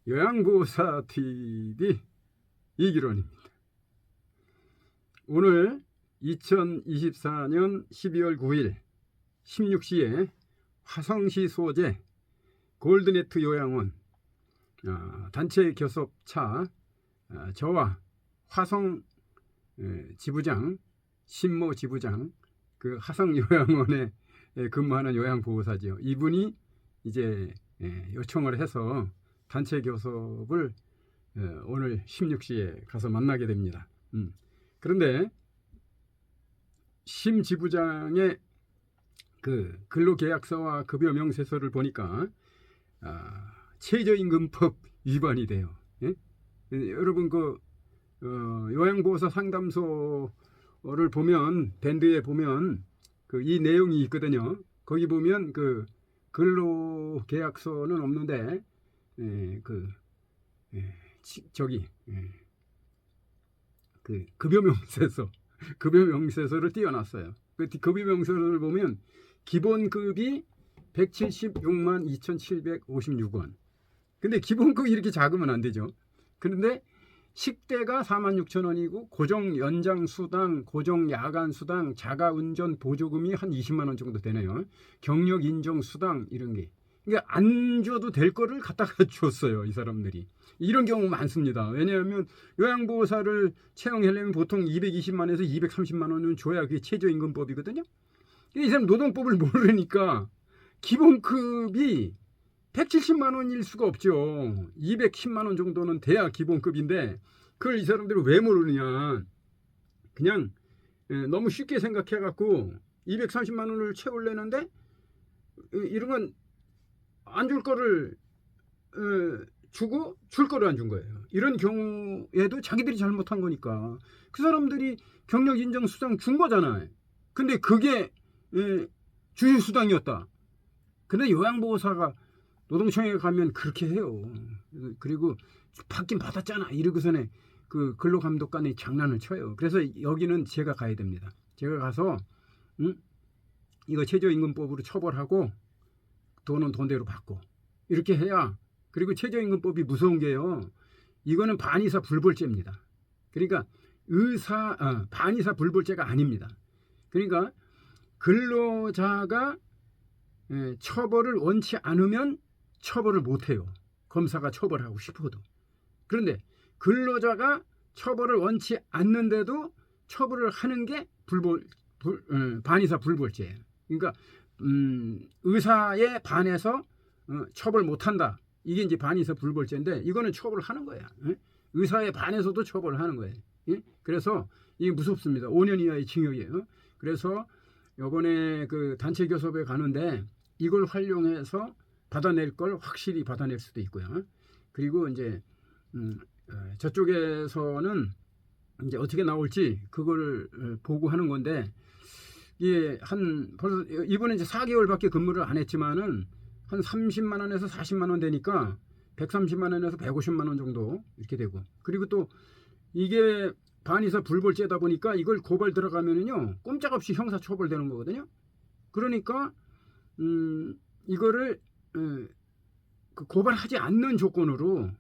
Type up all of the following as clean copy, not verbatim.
요양보호사 TV 이기론입니다. 오늘 2024년 12월 9일 16시에 화성시 소재 골드네트 요양원 단체 교섭차 저와 화성 지부장 신모 지부장 그 화성 요양원에 근무하는 요양보호사죠. 이분이 이제 요청을 해서 단체 교섭을 오늘 16시에 가서 만나게 됩니다. 그런데 심 지부장의 그 근로계약서와 급여 명세서를 보니까 최저임금법 위반이 돼요. 예? 여러분 그 요양보호사 상담소를 보면 밴드에 보면 그 이 내용이 있거든요. 거기 보면 그 근로계약서는 없는데 그 급여 명세서를 띄워놨어요. 그 급여 명세서를 보면 기본급이 176만 2,756원. 근데 기본급이 이렇게 작으면 안 되죠. 그런데 식대가 46,000원이고 고정 연장 수당, 고정 야간 수당, 자가 운전 보조금이 한 20만 원 정도 되네요. 경력 인정 수당 이런 게. 그러니까 안 줘도 될 거를 갖다가 줬어요, 이 사람들이. 이런 경우 많습니다. 왜냐하면 요양보호사를 채용하려면 보통 220만에서 230만 원은 줘야 그게 최저임금법이거든요. 이 사람 노동법을 모르니까 기본급이 170만 원일 수가 없죠. 210만 원 정도는 돼야 기본급인데 그걸 이 사람들이 왜 모르느냐. 그냥 너무 쉽게 생각해갖고 230만 원을 채우려는데 이런 건 안 줄 거를 주고 줄 거를 안 준 거예요. 이런 경우에도 자기들이 잘못한 거니까 그 사람들이 경력 인정 수당 준 거잖아요. 근데 그게 주휴 수당이었다. 근데 요양보호사가 노동청에 가면 그렇게 해요. 그리고 받긴 받았잖아 이러고서는 그 근로감독관이 장난을 쳐요. 그래서 여기는 제가 가야 됩니다. 제가 가서 이거 최저임금법으로 처벌하고 돈은 돈대로 받고 이렇게 해야. 그리고 최저임금법이 무서운 게요. 이거는 반의사 불벌죄입니다. 그러니까 반의사 불벌죄가 아닙니다. 그러니까 근로자가 처벌을 원치 않으면 처벌을 못해요. 검사가 처벌하고 싶어도. 그런데 근로자가 처벌을 원치 않는데도 처벌을 하는 게 반의사 불벌죄예요. 그러니까 의사에 반해서 처벌 못한다. 이게 이제 반의사 불벌죄인데 이거는 처벌하는 거야. 의사에 반해서도 처벌하는 거예요. 그래서 이게 무섭습니다. 5년 이하의 징역이에요. 그래서 이번에 그 단체 교섭에 가는데 이걸 활용해서 받아낼 걸 확실히 받아낼 수도 있고요. 그리고 이제 저쪽에서는 이제 어떻게 나올지 그걸 보고 하는 건데 이게 벌써 이번에 이제 4개월밖에 근무를 안 했지만은 한 30만 원에서 40만 원 되니까 130만 원에서 150만 원 정도 이렇게 되고. 그리고 또 이게 반의사 불벌죄다 보니까 이걸 고발 들어가면은요 꼼짝없이 형사 처벌되는 거거든요. 그러니까 이거를 그 고발하지 않는 조건으로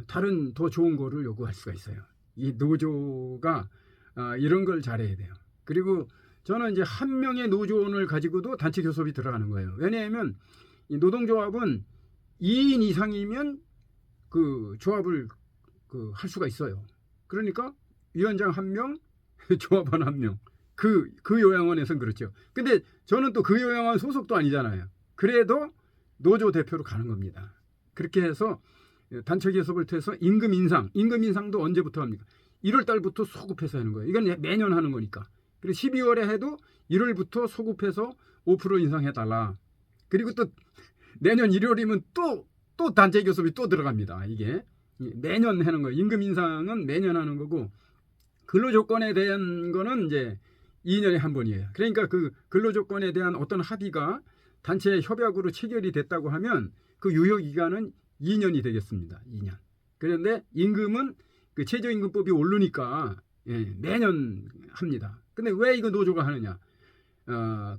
다른 더 좋은 거를 요구할 수가 있어요. 이 노조가 이런 걸 잘해야 돼요. 그리고 저는 이제 한 명의 노조원을 가지고도 단체 교섭이 들어가는 거예요. 왜냐하면 이 노동조합은 2인 이상이면 그 조합을 할 수가 있어요. 그러니까 위원장 1명, 조합원 1명. 그 요양원에서는 그렇죠. 근데 저는 또 그 요양원 소속도 아니잖아요. 그래도 노조 대표로 가는 겁니다. 그렇게 해서 단체 교섭을 통해서 임금 인상도 언제부터 합니까? 1월 달부터 소급해서 하는 거예요. 이건 매년 하는 거니까. 그리고 12월에 해도 1월부터 소급해서 5% 인상해달라. 그리고 또 내년 1월이면 또 단체 교섭이 또 들어갑니다. 이게 매년 하는 거예요. 임금 인상은 매년 하는 거고 근로조건에 대한 거는 이제 2년에 한 번이에요. 그러니까 그 근로조건에 대한 어떤 합의가 단체 협약으로 체결이 됐다고 하면 그 유효기간은 2년이 되겠습니다. 2년. 그런데 임금은 그 최저임금법이 오르니까 매년 합니다. 근데 왜 이거 노조가 하느냐?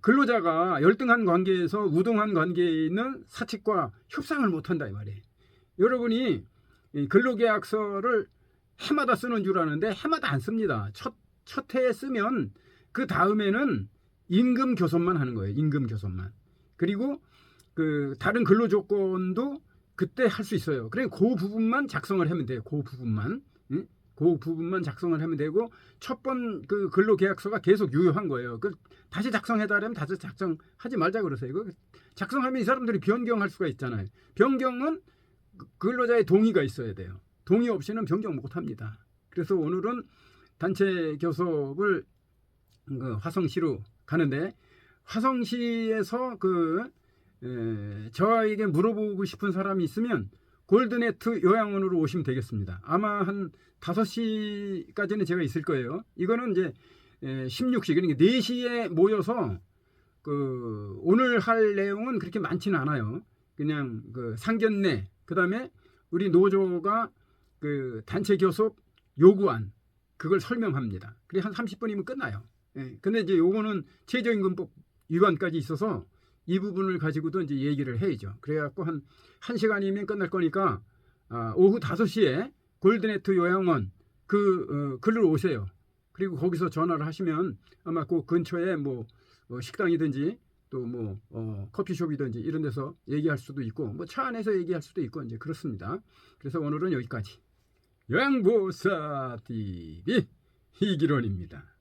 근로자가 열등한 관계에서 우등한 관계에 있는 사측과 협상을 못한다 이 말이에요. 여러분이 이 근로계약서를 해마다 쓰는 줄 아는데 해마다 안 씁니다. 첫 해에 쓰면 그 다음에는 임금 교섭만 하는 거예요. 임금 교섭만. 그리고 그 다른 근로 조건도 그때 할 수 있어요. 그래 그 부분만 작성을 하면 돼요. 그 부분만. 응? 그 부분만 작성을 하면 되고 첫 번 그 근로계약서가 계속 유효한 거예요. 그 다시 작성해달라면 다시 작성하지 말자 그러세요. 이거 작성하면 이 사람들이 변경할 수가 있잖아요. 변경은 근로자의 동의가 있어야 돼요. 동의 없이는 변경 못합니다. 그래서 오늘은 단체 교섭을 그 화성시로 가는데 화성시에서 저에게 물어보고 싶은 사람이 있으면 골드네트 요양원으로 오시면 되겠습니다. 아마 한 5시까지는 제가 있을 거예요. 이거는 이제 16시 그러니까 4시에 모여서 오늘 할 내용은 그렇게 많지는 않아요. 그냥 상견례 그다음에 우리 노조가 단체 교섭 요구안 그걸 설명합니다. 그래 한 30분이면 끝나요. 근데 이제 요거는 최저임금법 위반까지 있어서 이 부분을 가지고도 이제 얘기를 해야죠. 그래갖고 한 1시간이면 끝날 거니까 오후 5시에 골드네트 요양원 글로 오세요. 그리고 거기서 전화를 하시면 아마 그 근처에 뭐 식당이든지 또 뭐 커피숍이든지 이런 데서 얘기할 수도 있고 뭐 차 안에서 얘기할 수도 있고 이제 그렇습니다. 그래서 오늘은 여기까지. 요양보사 TV 이기론입니다.